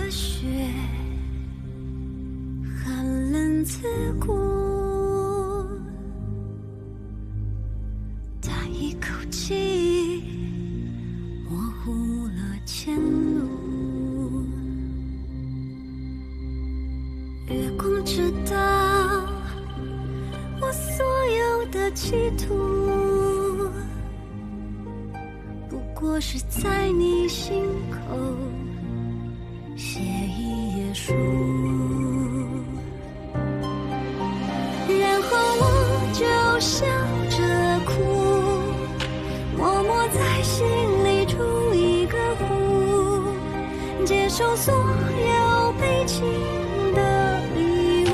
的雪，寒冷刺骨。叹一口气，模糊了前路。月光知道我所有的企图，不过是在你心口写一页书，然后我就笑着哭，默默在心里筑一个湖，接受所有悲情的礼物，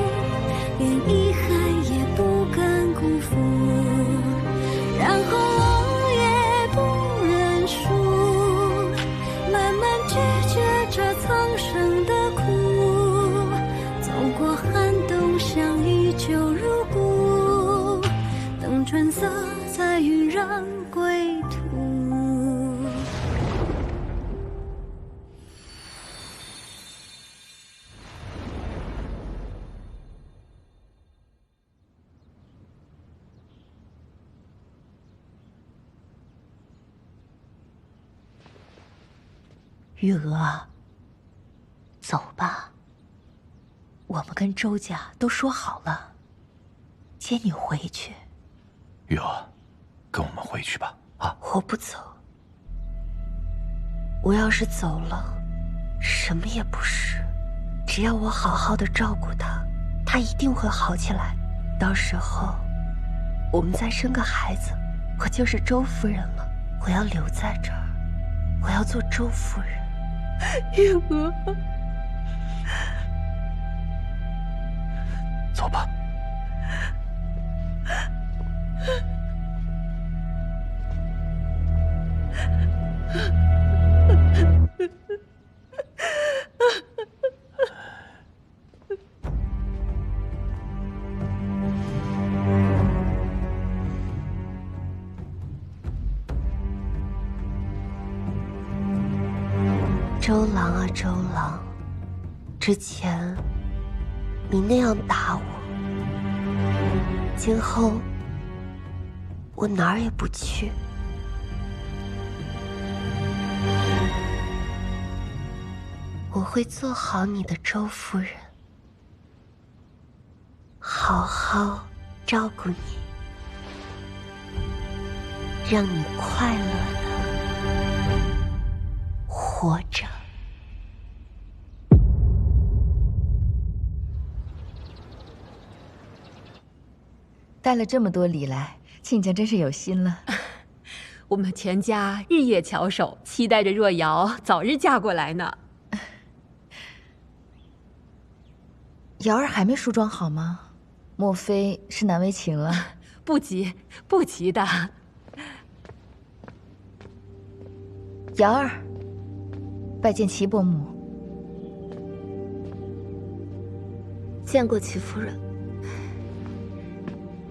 连遗憾也不敢辜负，然后我也不认输，慢慢拒绝这苍生的苦，走过寒冬像依旧如故，等春色再晕染归途。玉娥，走吧。我们跟周家都说好了，接你回去。玉娥，跟我们回去吧。啊，我不走。我要是走了，什么也不是。只要我好好的照顾他，他一定会好起来。到时候，我们再生个孩子，我就是周夫人了。我要留在这儿，我要做周夫人。玉娥，走吧。周郎啊，周郎，之前你那样打我，今后我哪儿也不去。我会做好你的周夫人，好好照顾你，让你快乐的活着。带了这么多礼来，亲家真是有心了。我们全家日夜翘首，期待着若瑶早日嫁过来呢。瑶儿还没梳妆好吗？莫非是难为情了？不急，不急的。瑶儿，拜见齐伯母。见过齐夫人。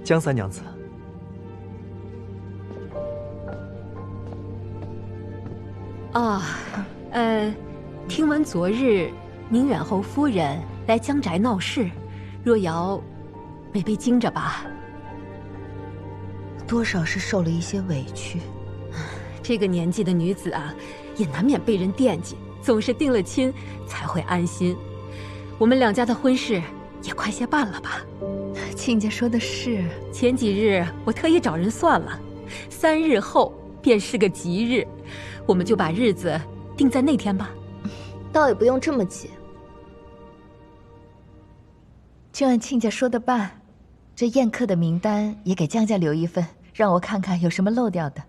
江三娘子。哦，听闻昨日宁远侯夫人来江宅闹事，若瑶没被惊着吧？多少是受了一些委屈。这个年纪的女子啊，也难免被人惦记，总是定了亲才会安心。我们两家的婚事也快些办了吧？亲家说的是，前几日我特意找人算了，3日后便是个吉日，我们就把日子定在那天吧。倒也不用这么急，就按亲家说的办。这宴客的名单也给江家留一份，让我看看有什么漏掉的。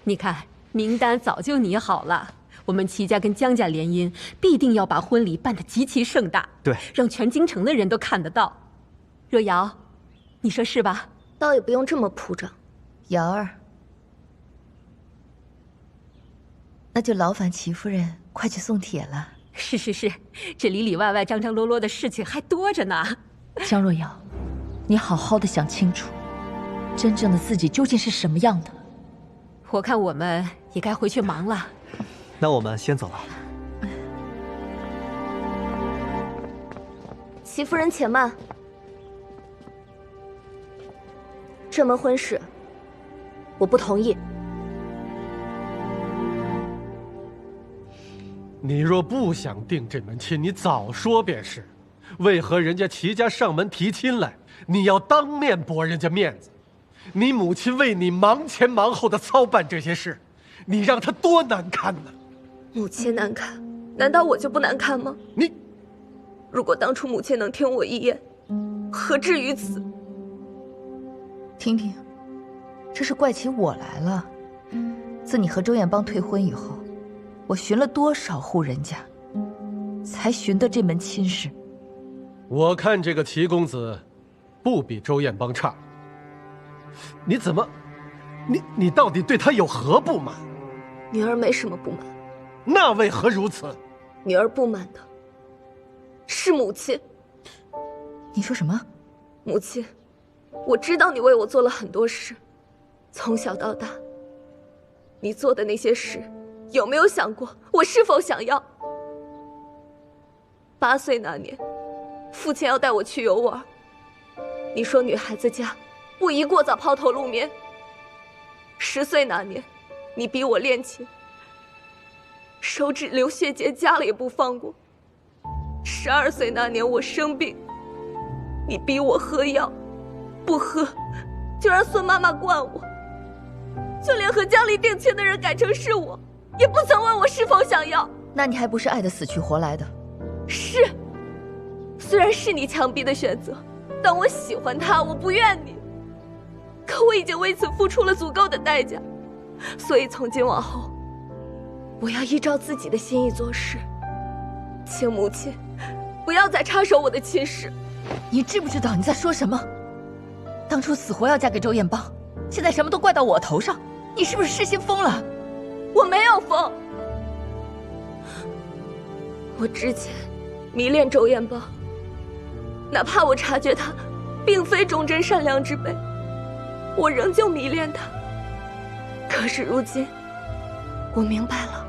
你看，名单早就拟好了。我们齐家跟江家联姻，必定要把婚礼办得极其盛大，对，让全京城的人都看得到。若瑶，你说是吧？倒也不用这么铺张。瑶儿，那就劳烦齐夫人快去送帖了。是是是，这里里外外张张罗罗的事情还多着呢。江若瑶，你好好的想清楚，真正的自己究竟是什么样的。我看我们也该回去忙了。那我们先走了。齐夫人且慢，这门婚事我不同意。你若不想定这门亲，你早说便是。为何人家齐家上门提亲来，你要当面驳人家面子？你母亲为你忙前忙后的操办这些事，你让她多难堪呢？母亲难堪，难道我就不难堪吗？你，如果当初母亲能听我一言，何至于此？婷婷，这是怪起我来了。自你和周彦邦退婚以后，我寻了多少户人家，才寻得这门亲事。我看这个齐公子，不比周彦邦差。你怎么，你到底对他有何不满？女儿没什么不满。那为何如此？女儿不满的是母亲。你说什么？母亲，我知道你为我做了很多事，从小到大，你做的那些事，有没有想过我是否想要？8岁那年，父亲要带我去游玩，你说女孩子家不宜过早抛头露面。10岁那年，你逼我练琴，手指流血结痂了也不放过。12岁那年我生病，你逼我喝药，不喝就让孙妈妈灌我。就连和江离定亲的人改成是我，也不曾问我是否想要。那你还不是爱得死去活来的？是，虽然是你强逼的选择，但我喜欢他，我不怨你。可我已经为此付出了足够的代价，所以从今往后，我要依照自己的心意做事。请母亲不要再插手我的亲事。你知不知道你在说什么？当初死活要嫁给周彦邦，现在什么都怪到我头上，你是不是失心疯了？我没有疯，我之前迷恋周彦邦，哪怕我察觉他并非忠贞善良之辈，我仍旧迷恋他。可是如今我明白了，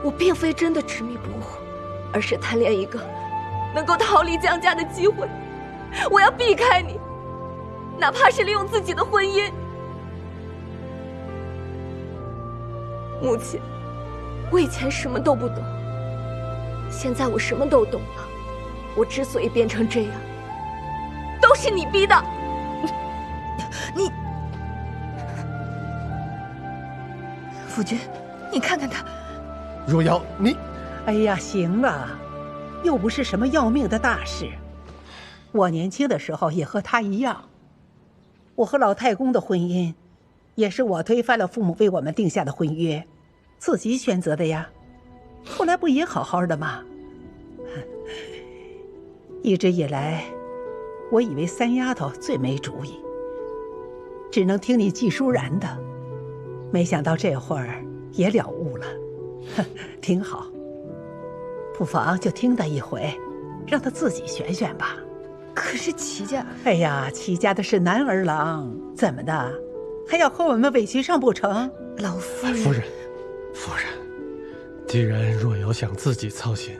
我并非真的执迷不悟，而是贪恋一个能够逃离江家的机会。我要避开你，哪怕是利用自己的婚姻。母亲，我以前什么都不懂，现在我什么都懂了。我之所以变成这样，都是你逼的。你，夫君，你看看他。若瑶，你，哎呀，行了，又不是什么要命的大事。我年轻的时候也和他一样，我和老太公的婚姻，也是我推翻了父母为我们定下的婚约，自己选择的呀。后来不也好好的吗？一直以来，我以为三丫头最没主意，只能听你季淑然的，没想到这会儿也了悟了，挺好。不妨就听他一回，让他自己选选吧。可是齐家，哎呀，齐家的是男儿郎，怎么的，还要和我们委屈上不成？老夫人，夫人，既然若瑶想自己操心，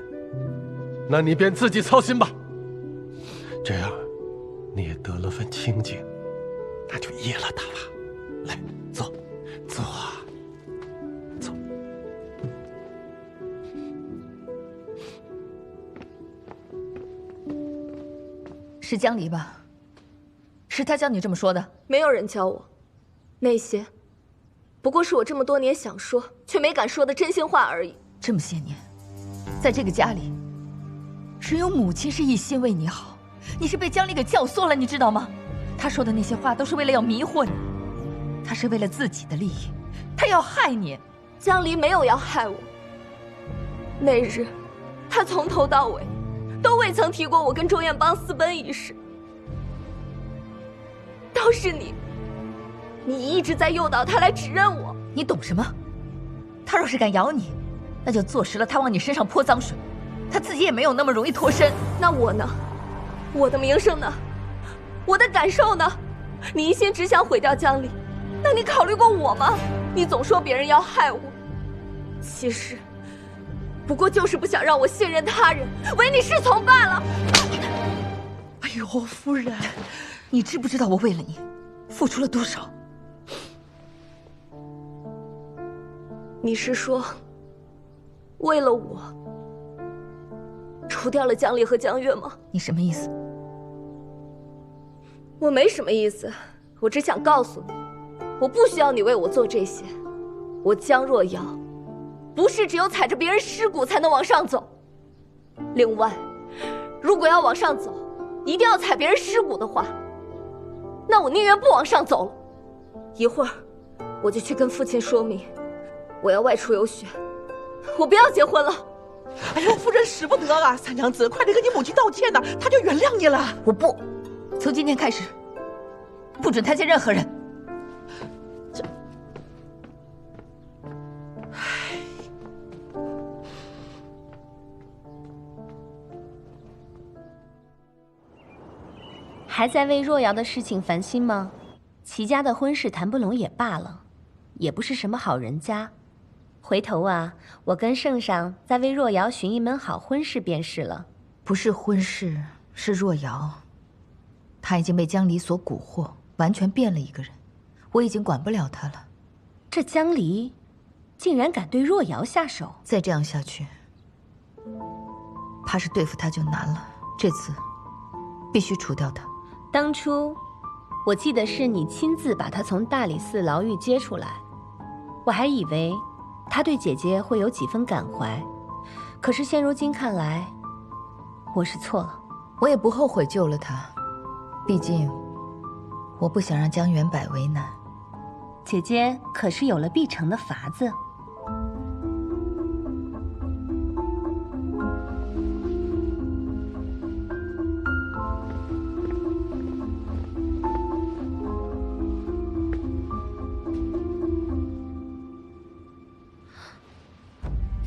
那你便自己操心吧。这样，你也得了份清静，那就依了他吧。来，坐，坐啊，坐。是江离吧？是他教你这么说的？没有人教我，那些不过是我这么多年想说却没敢说的真心话而已。这么些年，在这个家里，只有母亲是一心为你好，你是被江离给教唆了，你知道吗？他说的那些话都是为了要迷惑你，他是为了自己的利益，他要害你。江离没有要害我，那日他从头到尾都未曾提过我跟周彦邦私奔一事，都是你一直在诱导他来指认我。你懂什么？他若是敢咬你，那就坐实了他往你身上泼脏水，他自己也没有那么容易脱身。那我呢？我的名声呢？我的感受呢？你一心只想毁掉江离，那你考虑过我吗？你总说别人要害我，其实不过就是不想让我信任他人，唯你是从罢了。呦，夫人，你知不知道我为了你付出了多少？你是说，为了我，除掉了江离和江月吗？你什么意思？我没什么意思，我只想告诉你，我不需要你为我做这些。我江若瑶，不是只有踩着别人尸骨才能往上走。另外，如果要往上走，一定要踩别人尸骨的话，那我宁愿不往上走了。一会儿，我就去跟父亲说明，我要外出游学，我不要结婚了。哎呦，夫人使不得啊！三娘子，快点跟你母亲道歉呐，她就原谅你了。我不，从今天开始，不准他见任何人。还在为若瑶的事情烦心吗？齐家的婚事谈不拢也罢了，也不是什么好人家。回头啊，我跟圣上再为若瑶寻一门好婚事便是了。不是婚事，是若瑶，她已经被江离所蛊惑，完全变了一个人，我已经管不了她了。这江离竟然敢对若瑶下手，再这样下去，怕是对付她就难了。这次必须除掉她。当初我记得是你亲自把她从大理寺牢狱接出来，我还以为他对姐姐会有几分感怀，可是现如今看来，我是错了。我也不后悔救了她，毕竟我不想让江元柏为难。姐姐可是有了必成的法子。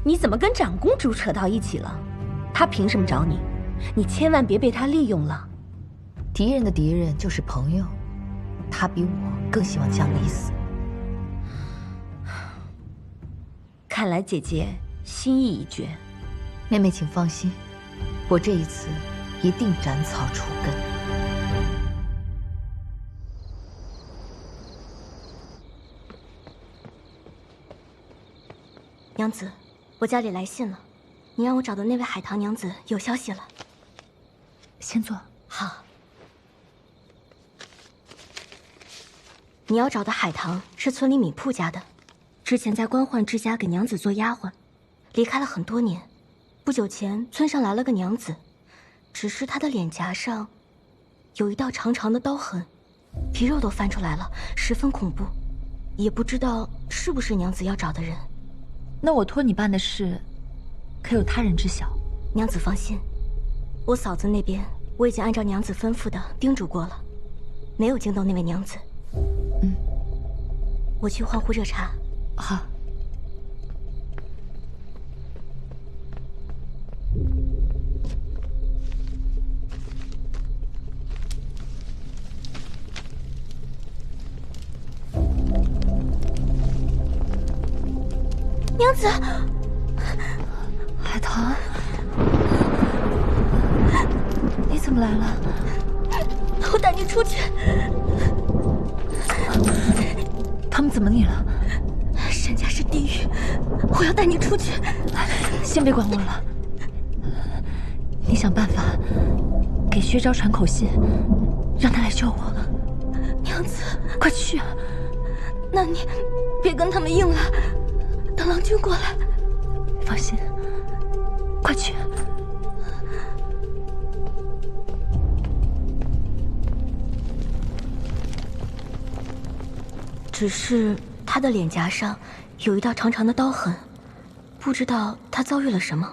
你怎么跟长公主扯到一起了？他凭什么找你？你千万别被他利用了。敌人的敌人就是朋友，他比我更希望江离死。看来姐姐心意已决。妹妹请放心，我这一次一定斩草除根。娘子，我家里来信了，你让我找的那位海棠娘子有消息了。先坐。好。你要找的海棠是村里米铺家的，之前在官宦之家给娘子做丫鬟，离开了很多年。不久前村上来了个娘子，只是她的脸颊上有一道长长的刀痕，皮肉都翻出来了，十分恐怖，也不知道是不是娘子要找的人。那我托你办的事，可有他人知晓？娘子放心，我嫂子那边我已经按照娘子吩咐的叮嘱过了，没有惊动那位娘子。我去换壶热茶。好。娘子，海棠，你怎么来了？我带你出去。他们怎么你了？沈家是地狱，我要带你出去。先别管我了，你想办法给薛昭传口信，让他来救我。娘子，快去啊！那你别跟他们硬来，等郎君过来。放心，快去。只是他的脸颊上有一道长长的刀痕，不知道他遭遇了什么。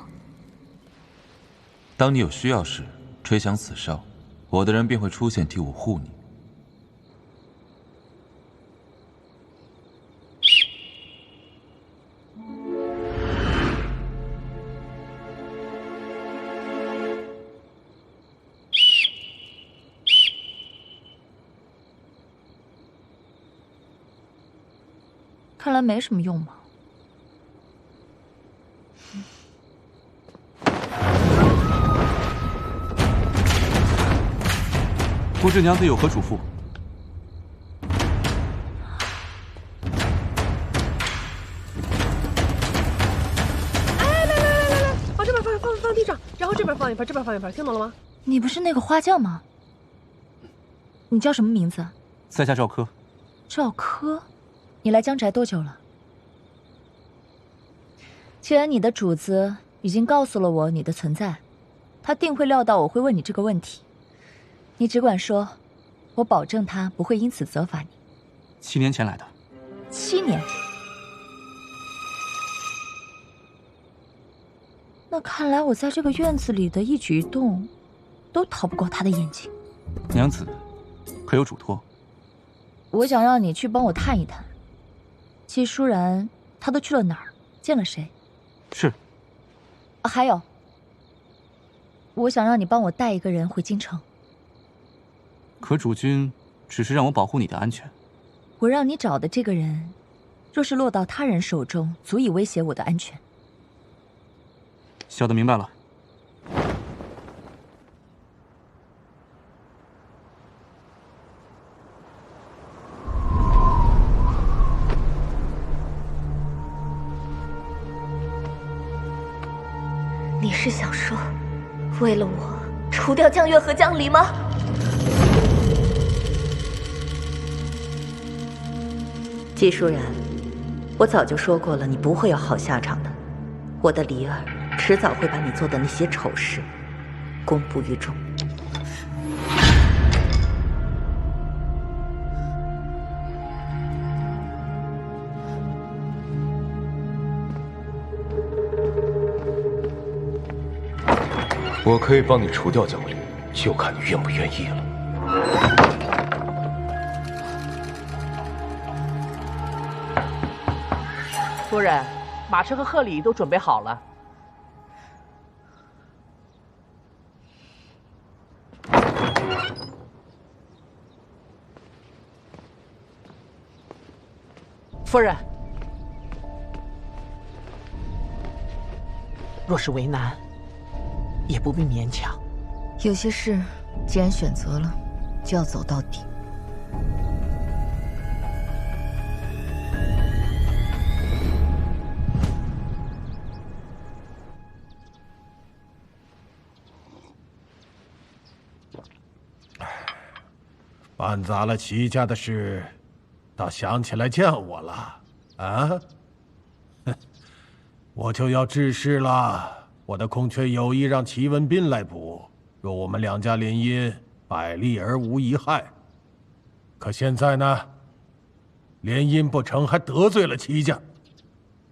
当你有需要时，吹响此哨，我的人便会出现替我护你。看来没什么用嘛。不知娘子有何嘱咐？哎，来，往这边放地上，然后这边放一盘，这边放一盘，听懂了吗？你不是那个花匠吗？你叫什么名字？在下赵柯。赵柯，你来江宅多久了？既然你的主子已经告诉了我你的存在，他定会料到我会问你这个问题。你只管说，我保证他不会因此责罚你。7年前来的。7年？那看来我在这个院子里的一举一动，都逃不过他的眼睛。娘子，可有嘱托？我想让你去帮我探一探，季舒然他都去了哪儿，见了谁？是。还有，我想让你帮我带一个人回京城。可主君只是让我保护你的安全。我让你找的这个人，若是落到他人手中，足以威胁我的安全。小的明白了。你是想说，为了我除掉江月和江离吗？季舒然，我早就说过了，你不会有好下场的。我的离儿迟早会把你做的那些丑事公布于众。我可以帮你除掉江离，就看你愿不愿意了。夫人，马车和贺礼都准备好了。夫人，若是为难，也不必勉强。有些事，既然选择了，就要走到底。办砸了齐家的事，倒想起来见我了啊？我就要致仕了。我的空缺有意让齐文斌来补，若我们两家联姻，百利而无一害。可现在呢，联姻不成，还得罪了齐家，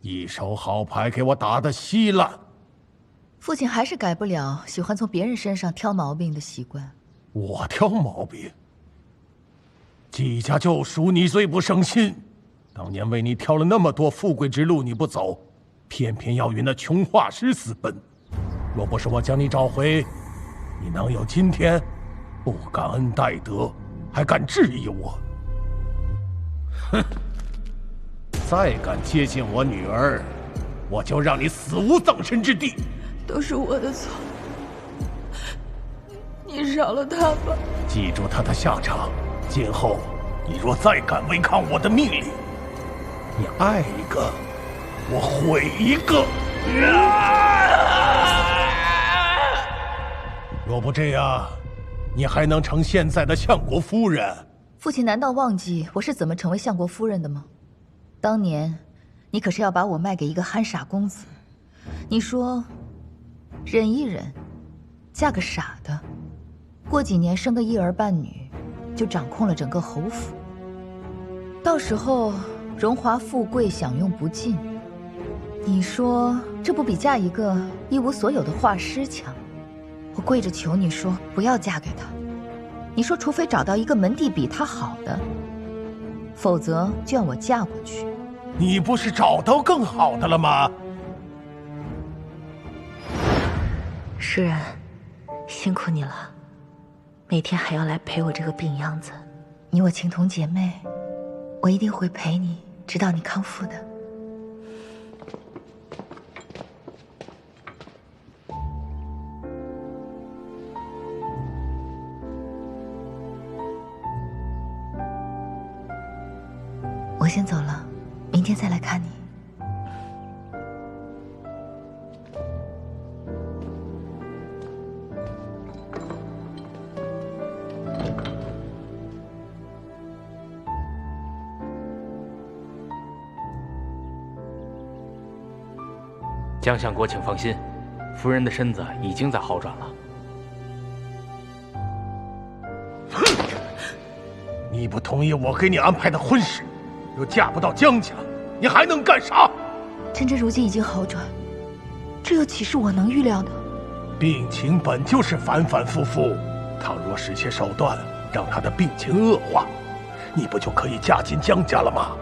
一手好牌给我打得稀烂。父亲还是改不了喜欢从别人身上挑毛病的习惯。我挑毛病？季家就属你最不省心，当年为你挑了那么多富贵之路，你不走，偏偏要与那穷画师私奔。若不是我将你找回，你能有今天？不感恩戴德，还敢质疑我？哼！再敢接近我女儿，我就让你死无葬身之地。都是我的错，你饶了他吧。记住他的下场。今后，你若再敢违抗我的命令，你爱一个，我毁一个。若不这样，你还能成现在的相国夫人？父亲难道忘记我是怎么成为相国夫人的吗？当年，你可是要把我卖给一个憨傻公子。你说，忍一忍，嫁个傻的，过几年生个一儿半女。就掌控了整个侯府，到时候荣华富贵享用不尽。你说这不比嫁一个一无所有的画师强？我跪着求你说不要嫁给他。你说除非找到一个门第比他好的，否则就让我嫁过去。你不是找到更好的了吗？舒然，辛苦你了。每天还要来陪我这个病样子，你我情同姐妹，我一定会陪你，直到你康复的。我先走了，明天再来看你。江相国，请放心，夫人的身子已经在好转了。你不同意我给你安排的婚事，又嫁不到江家，你还能干啥？趁着如今已经好转，这又岂是我能预料的？病情本就是反反复复，倘若使些手段让他的病情恶化，你不就可以嫁进江家了吗？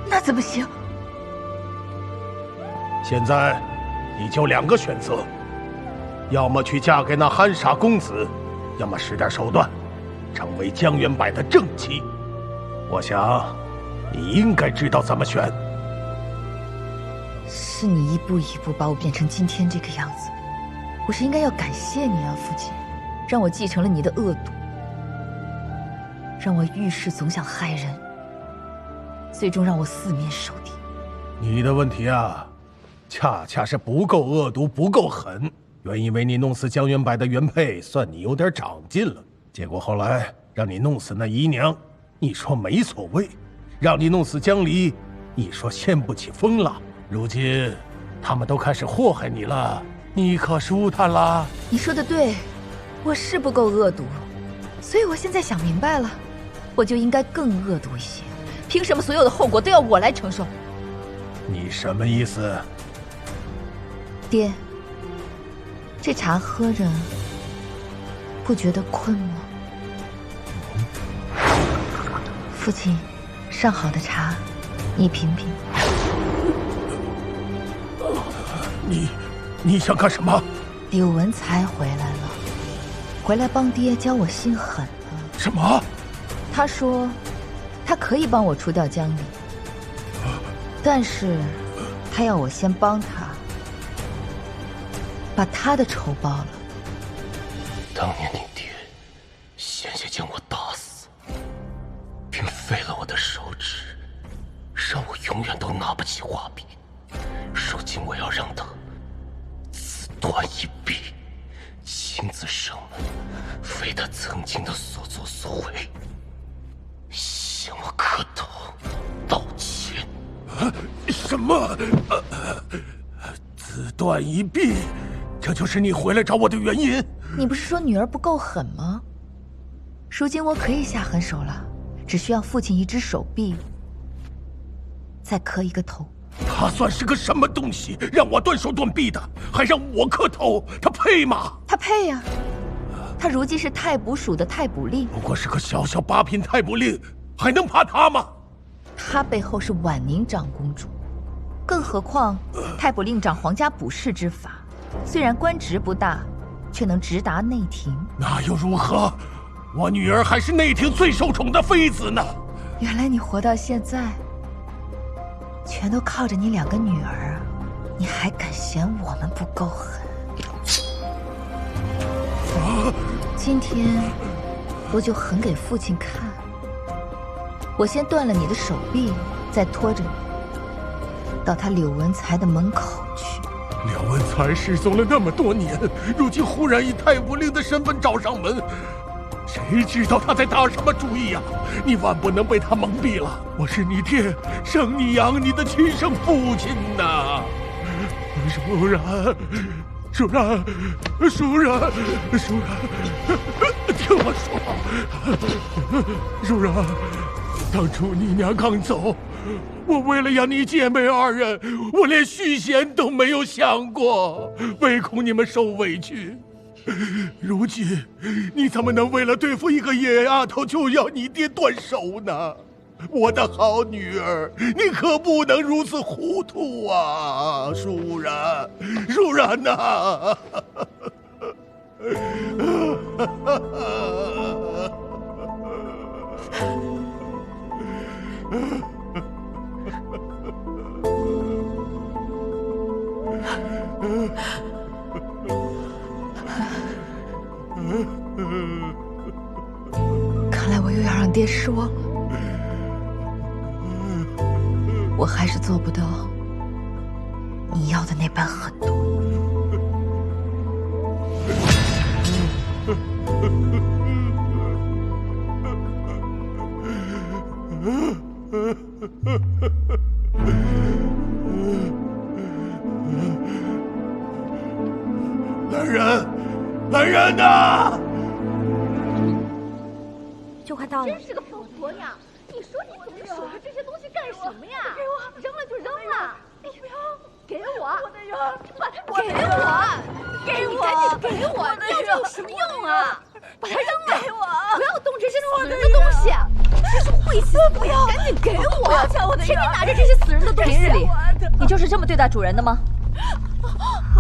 那怎么行？现在你就2个选择，要么去嫁给那憨傻公子，要么使点手段，成为江元柏的正妻。我想你应该知道怎么选。是你一步一步把我变成今天这个样子，我是应该要感谢你啊，父亲，让我继承了你的恶毒，让我遇事总想害人，最终让我四面受敌。你的问题啊，恰恰是不够恶毒，不够狠。原以为你弄死江元柏的原配，算你有点长进了。结果后来让你弄死那姨娘，你说没所谓；让你弄死江离，你说掀不起风浪。如今他们都开始祸害你了，你可舒坦了。你说的对，我是不够恶毒，所以我现在想明白了，我就应该更恶毒一些。凭什么所有的后果都要我来承受？你什么意思？爹，这茶喝着不觉得困吗？父亲，上好的茶，你品品。你想干什么？柳文才回来了，回来帮爹教我心狠了。什么？他说，他可以帮我除掉江离，但是他要我先帮他把他的仇报了。当年你爹险些将我打死，并废了我的手指，让我永远都拿不起画笔。如今我要让他自断一臂，亲自上门为他曾经的所作所为向我磕头道歉。什么？自断一臂？这就是你回来找我的原因？你不是说女儿不够狠吗？如今我可以下狠手了，只需要父亲一只手臂，再磕一个头。他算是个什么东西？让我断手断臂的，还让我磕头，他配吗？他配呀！他如今是太卜署的太卜令，不过是个小小八品太卜令，还能怕他吗？他背后是婉宁长公主，更何况太卜令掌皇家卜筮之法，虽然官职不大，却能直达内廷。那又如何？我女儿还是内廷最受宠的妃子呢。原来你活到现在，全都靠着你2个女儿啊！你还敢嫌我们不够狠？今天我就狠给父亲看。我先断了你的手臂，再拖着你到他柳文才的门口去。柳文才失踪了那么多年，如今忽然以太卜令的身份找上门，谁知道他在打什么主意呀？你万不能被他蒙蔽了。我是你爹生你养你的亲生父亲呐！舒然，舒然，舒然，舒然，听我说，舒然，当初你娘刚走，我为了养你姐妹2人，我连续弦都没有想过，唯恐你们受委屈。如今你怎么能为了对付一个野丫头就要你爹断手呢？我的好女儿，你可不能如此糊涂啊！舒然，舒然呐！看来我又要让爹失望了。我还是做不到你要的那般狠毒。来人呐！就快到了。真是个疯婆娘！你说你总是守着这些东西干什么呀？给我，扔了就扔了。你不要给我！我的鱼儿，把它给我！给我！赶紧给我！要这有什么用啊？把它扔了！给我！不要动这些死人的东西！这是会死！不要！赶紧给我！不要抢我的鱼！天天拿着这些死人的东西！平日里，你就是这么对待主人的吗？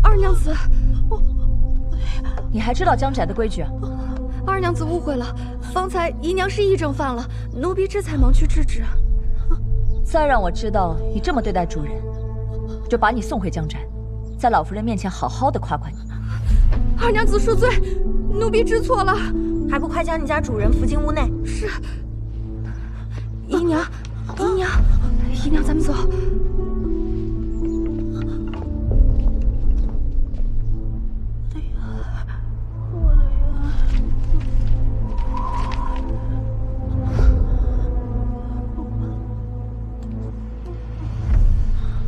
二娘子，你还知道江宅的规矩？二娘子误会了，方才姨娘是议政犯了，奴婢这才忙去制止。再让我知道你这么对待主人，就把你送回江宅，在老夫人面前好好的夸夸你。二娘子恕罪，奴婢知错了，还不快将你家主人扶进屋内？是。姨娘，姨娘，姨娘，咱们走。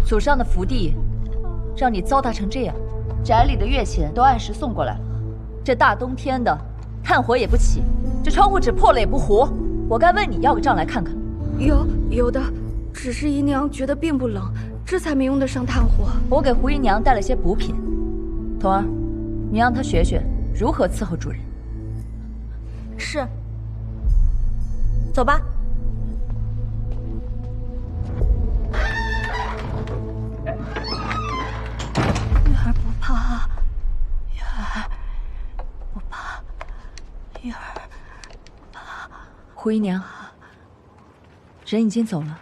祖上的福地，让你糟蹋成这样，宅里的月钱都按时送过来了。这大冬天的，炭火也不起，这窗户纸破了也不糊，我该问你要个账来看看。有的，只是姨娘觉得并不冷，这才没用得上炭火。我给胡姨娘带了些补品，童儿，你让她学学如何伺候主人。是。走吧。月儿不怕，月儿不怕，月儿不怕。胡姨娘，人已经走了，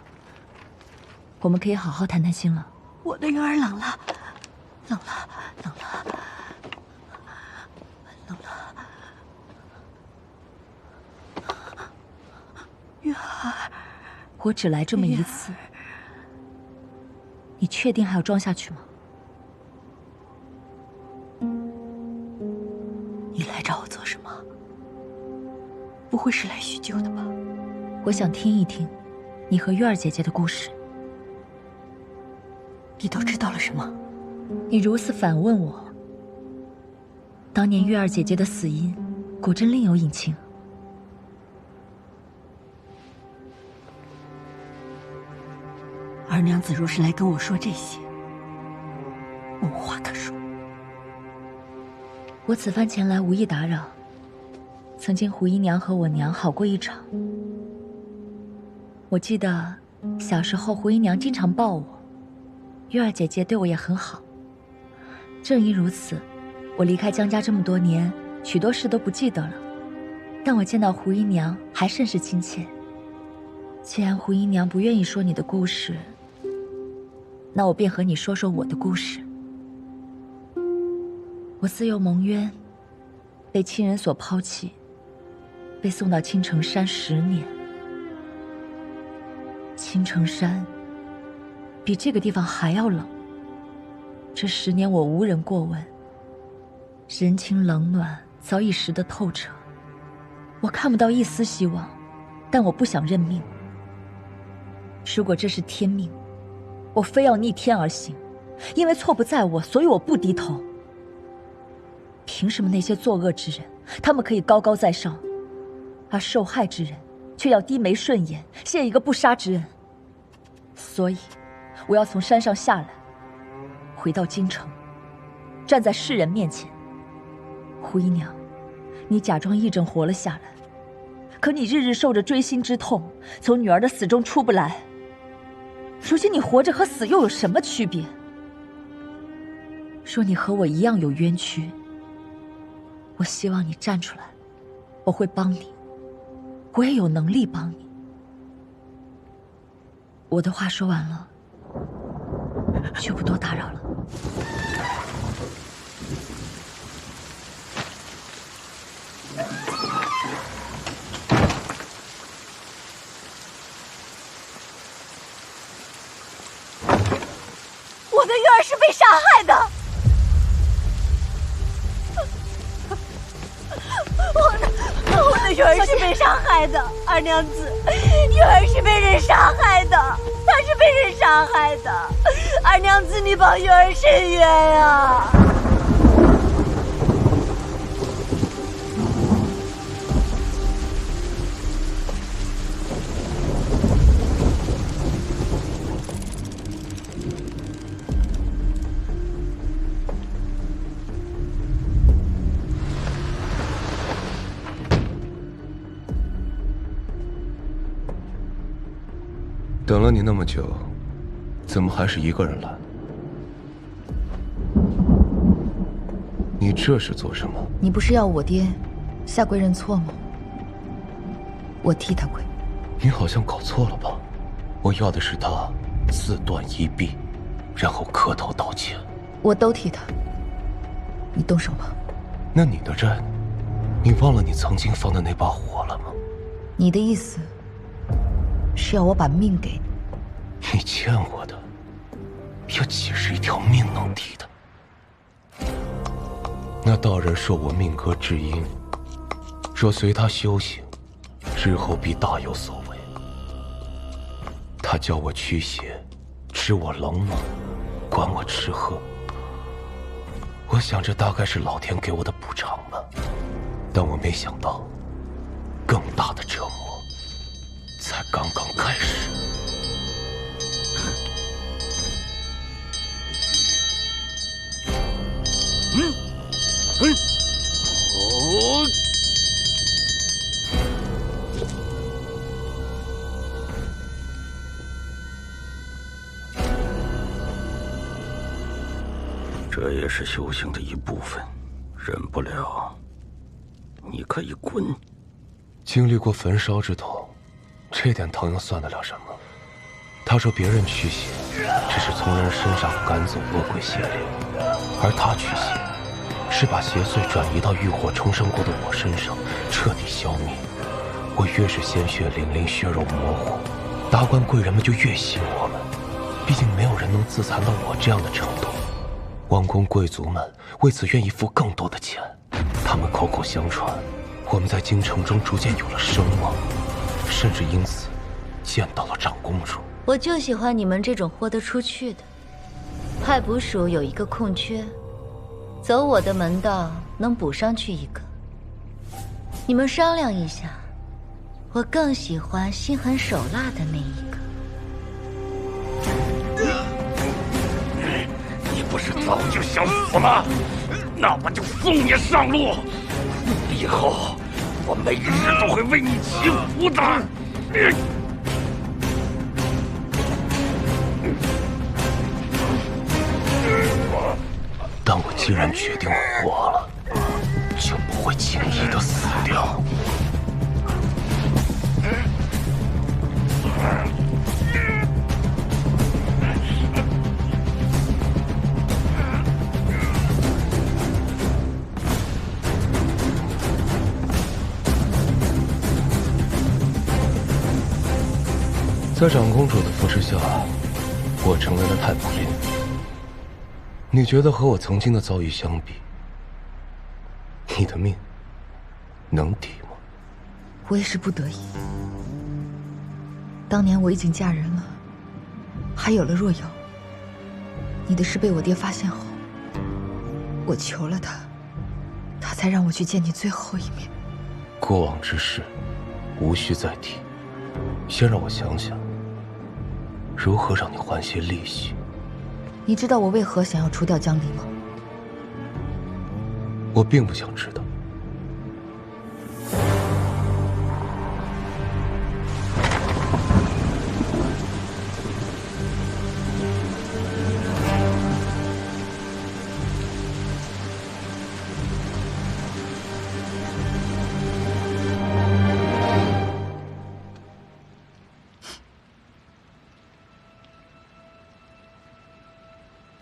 我们可以好好谈谈心了。我的月儿冷了，冷了，冷了，冷了。月儿，我只来这么一次，你确定还要装下去吗？你来找我做什么？不会是来叙旧的吧？我想听一听你和月儿姐姐的故事。你都知道了什么？你如此反问我，当年月儿姐姐的死因，果真另有隐情。二娘子若是来跟我说这些，无话可说。我此番前来无意打扰，曾经胡姨娘和我娘好过一场。我记得小时候胡姨娘经常抱我，月儿姐姐对我也很好。正因如此，我离开江家这么多年，许多事都不记得了，但我见到胡姨娘还甚是亲切。既然胡姨娘不愿意说你的故事，那我便和你说说我的故事。我自幼蒙冤，被亲人所抛弃，被送到青城山10年。青城山比这个地方还要冷，这10年我无人过问，人情冷暖早已识得透彻。我看不到一丝希望，但我不想认命。如果这是天命，我非要逆天而行，因为错不在我，所以我不低头。凭什么那些作恶之人，他们可以高高在上，而受害之人却要低眉顺眼，谢一个不杀之恩？所以，我要从山上下来，回到京城，站在世人面前。胡姨娘，你假装议政活了下来，可你日日受着锥心之痛，从女儿的死中出不来。如今你活着和死又有什么区别？说你和我一样有冤屈，我希望你站出来，我会帮你，我也有能力帮你。我的话说完了，就不多打扰了。我的玉儿是被杀害的。我的玉儿是被杀害的，二娘子，玉儿是被人杀害的，她是被人杀害的。二娘子，你帮玉儿伸冤啊！等了你那么久，怎么还是一个人来？你这是做什么？你不是要我爹下跪认错吗？我替他跪。你好像搞错了吧？我要的是他自断一臂，然后磕头道歉。我都替他。你动手吧。那你的债，你忘了你曾经放的那把火了吗？你的意思是要我把命给你？你欠我的，有几十一条命能抵的？那道人说我命格至阴，若随他修行，日后必大有所为。他教我驱邪，知我冷暖，管我吃喝。我想这大概是老天给我的补偿吧，但我没想到，更大的折磨才刚刚开始。这也是修行的一部分，忍不了，你可以滚。经历过焚烧之痛，这点疼又算得了什么？他说别人驱邪，只是从人身上赶走恶鬼邪灵，而他驱邪，是把邪祟转移到浴火重生过的我身上，彻底消灭。我越是鲜血淋淋，血肉模糊，达官贵人们就越信我们。毕竟没有人能自残到我这样的程度。王公贵族们为此愿意付更多的钱。他们口口相传，我们在京城中逐渐有了声望，甚至因此见到了长公主。我就喜欢你们这种豁得出去的。派捕署有一个空缺，走我的门道能补上去一个。你们商量一下，我更喜欢心狠手辣的那一个。你不是早就想死吗？那我就送你上路。以后我每日都会为你祈福的。但我既然决定活了，就不会轻易的死掉。在长公主的扶持下，我成为了太仆爷。你觉得和我曾经的遭遇相比，你的命能抵吗？我也是不得已。当年我已经嫁人了，还有了若瑶。你的事被我爹发现后，我求了他，他才让我去见你最后一面。过往之事，无需再提。先让我想想，如何让你还些利息。你知道我为何想要除掉江离吗？我并不想知道。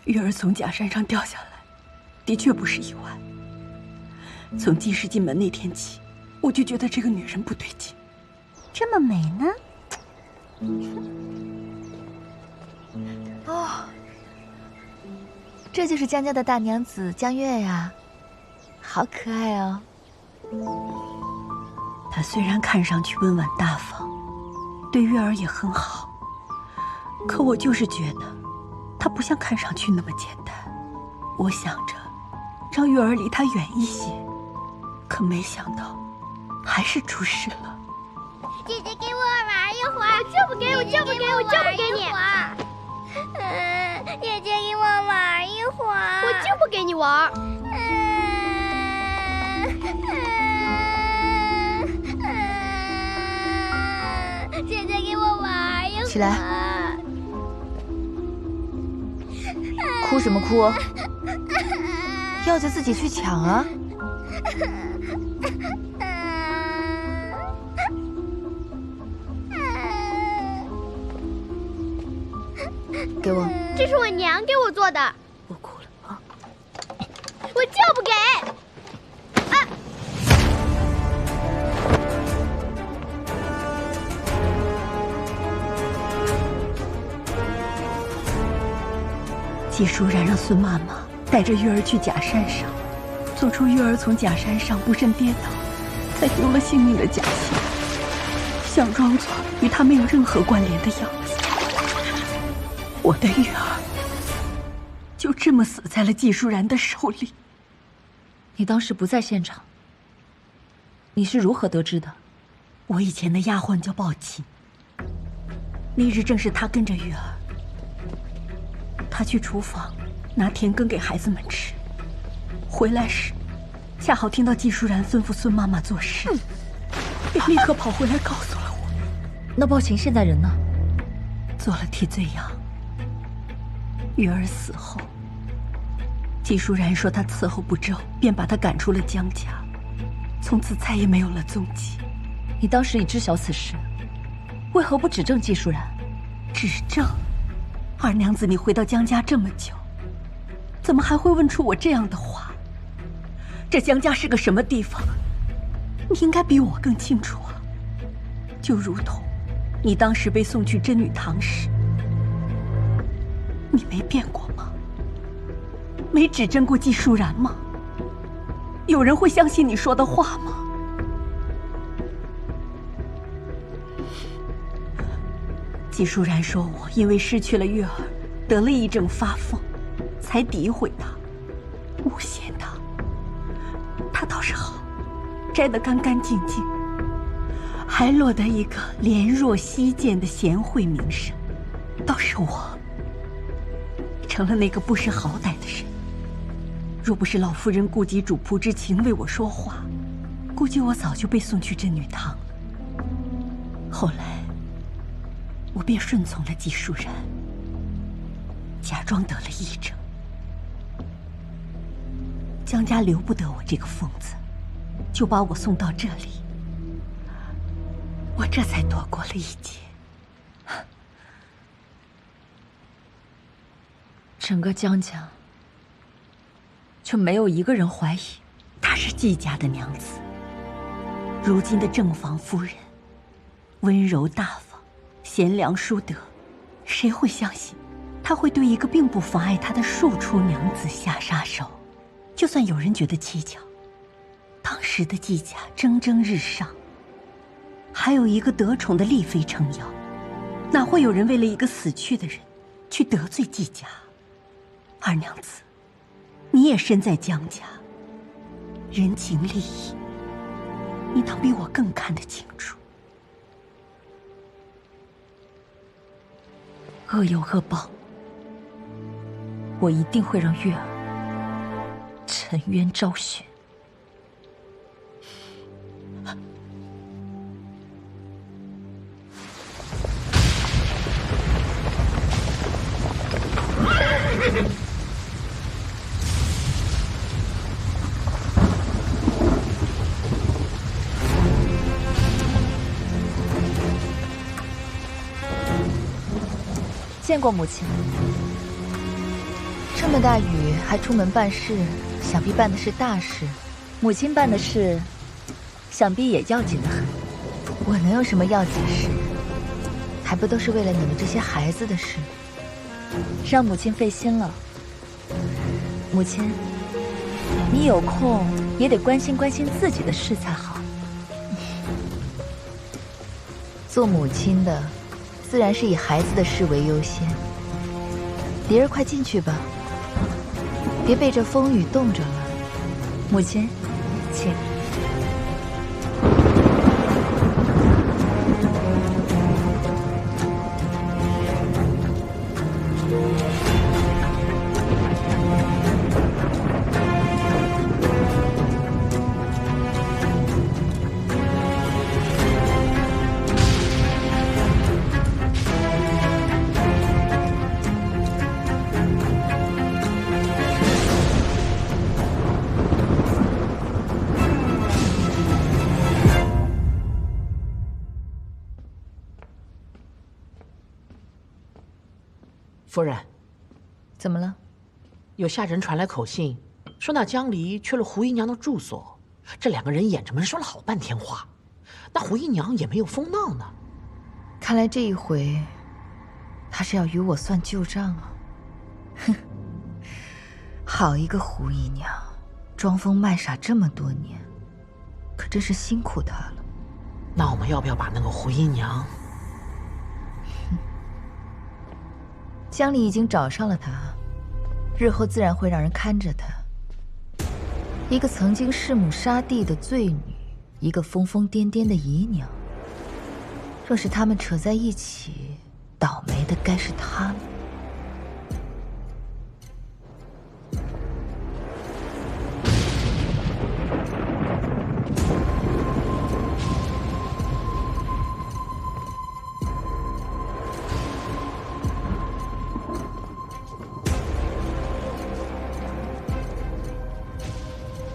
玉儿从假山上掉下来，的确不是意外。从进世进门那天起，我就觉得这个女人不对劲。这么美呢？哦，这就是江家的大娘子江月呀，好可爱哦。她虽然看上去温婉大方，对月儿也很好，可我就是觉得她不像看上去那么简单。我想着让月儿离她远一些，可没想到还是出事了。姐姐给我玩一会儿，我就不给，我就不给，我就不给你。姐姐给我玩一会儿，我就不给你玩。姐姐给我玩一会儿。起来，哭什么哭？要就自己去抢啊！给我，这是我娘给我做的。我哭了啊！我就不给。季淑然让孙妈妈带着月儿去假山上，做出月儿从假山上不慎跌倒，才丢了性命的假象，想装作与她没有任何关联的样子。我的月儿就这么死在了季淑然的手里。你当时不在现场，你是如何得知的？我以前的丫鬟叫鲍琴，那日正是她跟着月儿。她去厨房拿甜羹给孩子们吃，回来时恰好听到季淑然吩咐孙妈妈做事，便立刻跑回来告诉了我。那鲍琴现在人呢？做了替罪羊。月儿死后，季淑然说她伺候不周，便把她赶出了江家，从此再也没有了踪迹。你当时已知晓此事，为何不指证季淑然？指证？二娘子，你回到江家这么久，怎么还会问出我这样的话？这江家是个什么地方？你应该比我更清楚啊。就如同你当时被送去真女堂时，你没变过吗？没指证过季淑然吗？有人会相信你说的话吗？季淑然说我因为失去了月儿，得了癔症发疯，才诋毁她，诬陷她。她倒是好，摘得干干净净，还落得一个怜若惜剑的贤惠名声。倒是我，成了那个不识好歹的人。若不是老夫人顾及主仆之情为我说话，估计我早就被送去真女堂了。后来我便顺从了季淑然，假装得了癔症。江家留不得我这个疯子，就把我送到这里，我这才躲过了一劫。整个江家却没有一个人怀疑她是季家的娘子。如今的正房夫人，温柔大方，贤良淑德，谁会相信她会对一个并不妨碍她的庶出娘子下杀手？就算有人觉得蹊跷，当时的季家蒸蒸日上，还有一个得宠的丽妃撑腰，哪会有人为了一个死去的人去得罪季家？二娘子，你也身在江家，人情利益，你当比我更看得清楚。恶有恶报，我一定会让月儿沉冤昭雪。见过母亲，这么大雨还出门办事，想必办的是大事。母亲办的事，想必也要紧得很。我能有什么要紧事？还不都是为了你们这些孩子的事？让母亲费心了。母亲，你有空也得关心关心自己的事才好。做母亲的，自然是以孩子的事为优先。蝶儿，快进去吧，别被这风雨冻着了。母亲，请。夫人，怎么了？有下人传来口信，说那江离去了胡姨娘的住所，这两个人掩着门说了好半天话，那胡姨娘也没有疯闹呢。看来这一回，他是要与我算旧账啊！哼，好一个胡姨娘，装疯卖傻这么多年，可真是辛苦她了。那我们要不要把那个胡姨娘？江离已经找上了她，日后自然会让人看着她。一个曾经弑母杀弟的罪女，一个疯疯癫癫的姨娘。若是他们扯在一起，倒霉的该是他们。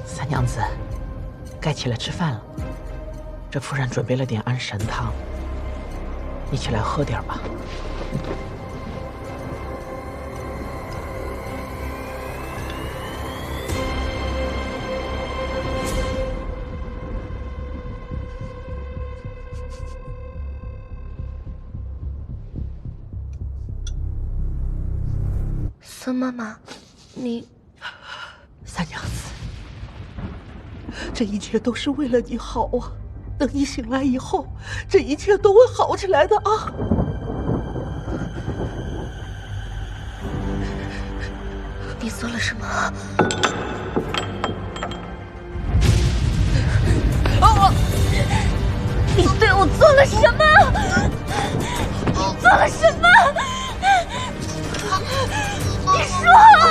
三娘子，该起来吃饭了。这夫人准备了点安神汤，你起来喝点吧。孙妈妈，你……三娘子，这一切都是为了你好啊！等你醒来以后，这一切都会好起来的啊！你做了什么？你对我做了什么？你做了什么？你说啊！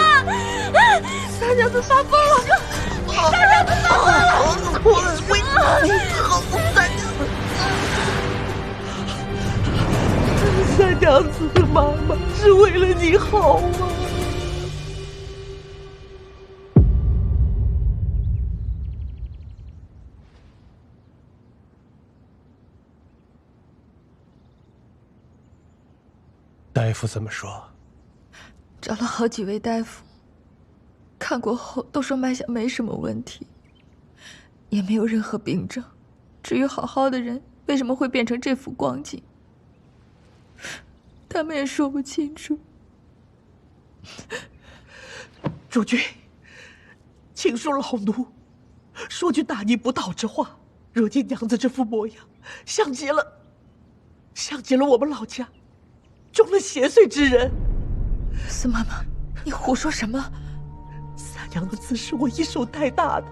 三娘子发疯了！三娘子发疯了！我为你好，三娘子的妈妈是为了你好啊！大夫怎么说？找了好几位大夫，看过后都说脉象没什么问题，也没有任何病症。至于好好的人为什么会变成这副光景，他们也说不清楚。主君，请恕老奴说句大逆不道之话。如今娘子这副模样，像极了我们老家中了邪祟之人。孙妈妈，你胡说什么？三娘子是我一手带大的，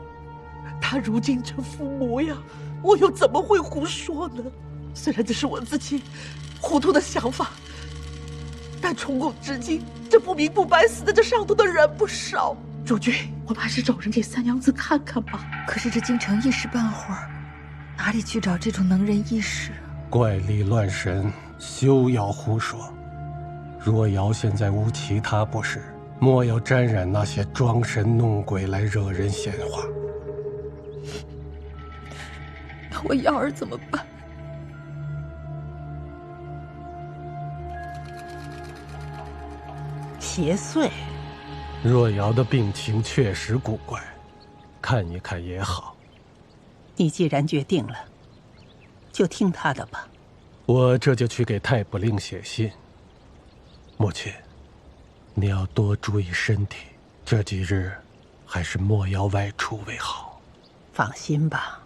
她如今这副模样，我又怎么会胡说呢？虽然这是我自己糊涂的想法，但从古至今，这不明不白死在这上头的人不少。主君，我们还是找人给三娘子看看吧。可是这京城一时半会儿，哪里去找这种能人异士？怪力乱神，休要胡说。若瑶现在无其他不是，莫要沾染那些装神弄鬼来惹人闲话。那我瑶儿怎么办？邪祟。若瑶的病情确实古怪，看一看也好。你既然决定了，就听他的吧。我这就去给太卜令写信。母亲，你要多注意身体。这几日还是莫要外出为好。放心吧。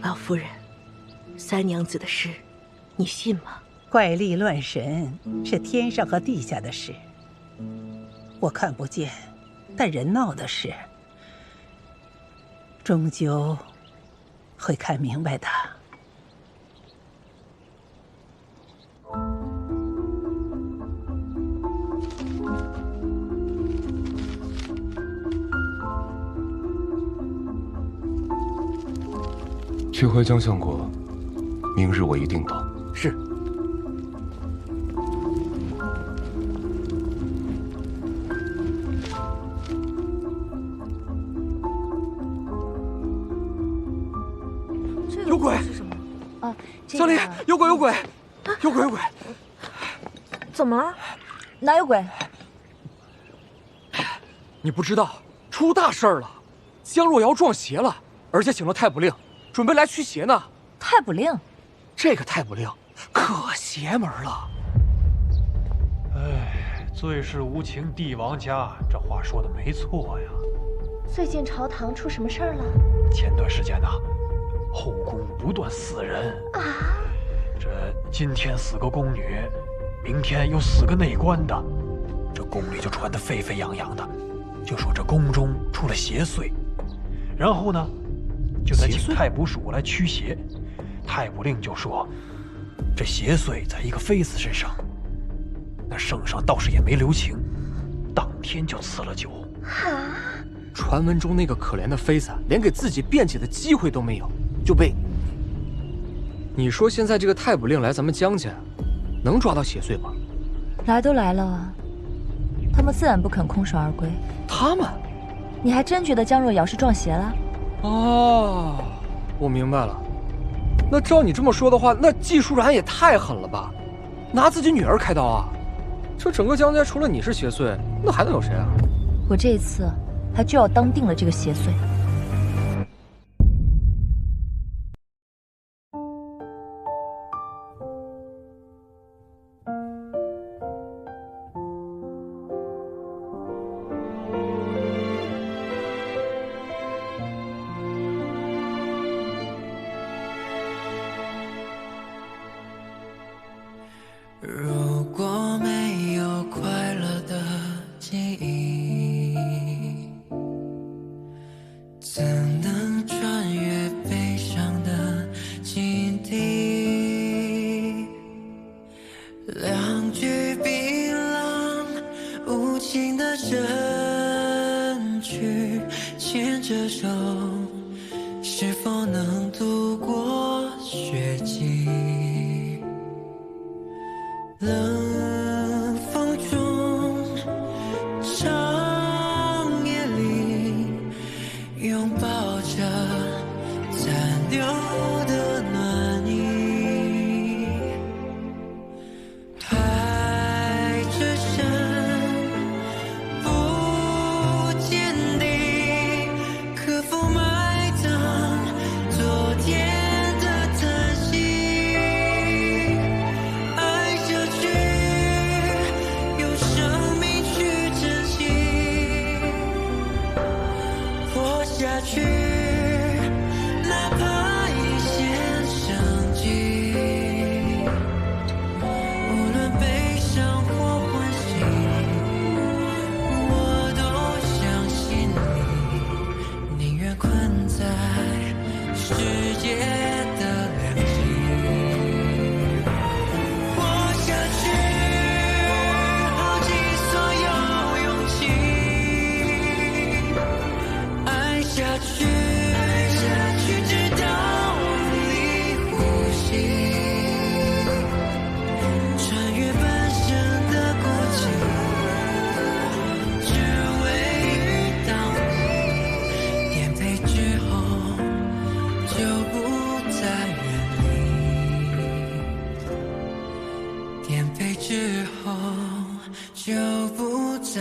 老夫人，三娘子的事，你信吗？怪力乱神是天上和地下的事，我看不见，但人闹的事，终究会看明白的。去回江相国，明日我一定到。是。有鬼！是什么？啊，小李，有鬼！有鬼！有鬼！有鬼！怎么了？哪有鬼？你不知道，出大事儿了！江若瑶撞邪了，而且请了太卜令，准备来驱邪呢。太卜令，这个太卜令可邪门了。哎，最是无情帝王家，这话说的没错呀。最近朝堂出什么事儿了？前段时间呐，后宫不断死人啊，这今天死个宫女，明天又死个内官的，这宫里就传得沸沸扬扬的，就说这宫中出了邪祟，然后呢，就在请太卜署来驱邪。太卜令就说，这邪祟在一个妃子身上，那圣上倒是也没留情，当天就赐了酒。传闻中那个可怜的妃子，连给自己辩解的机会都没有，就被……你说现在这个太卜令来咱们江家，能抓到邪祟吗？来都来了，他们自然不肯空手而归。他们？你还真觉得江若瑶是撞邪了？哦，我明白了。那照你这么说的话，那季舒然也太狠了吧，拿自己女儿开刀啊！这整个江家除了你是邪祟，那还能有谁啊？我这一次还就要当定了这个邪祟。如果没有快乐的记忆，怎能穿越悲伤的境地？两句槟榔，无情的争取，牵着手，是否能度过雪季？冷风中，长夜里，拥抱着残留的暖意，排着身，不坚定，可否埋葬昨天？下去，哪怕一线生机，无论悲伤或欢喜，我都相信你，宁愿困在世界的两极，活下去，耗尽所有勇气。爱下去，直到你呼吸，穿越半生的孤寂，只为遇到你。颠沛之后，就不再远离。颠沛之后，就不再。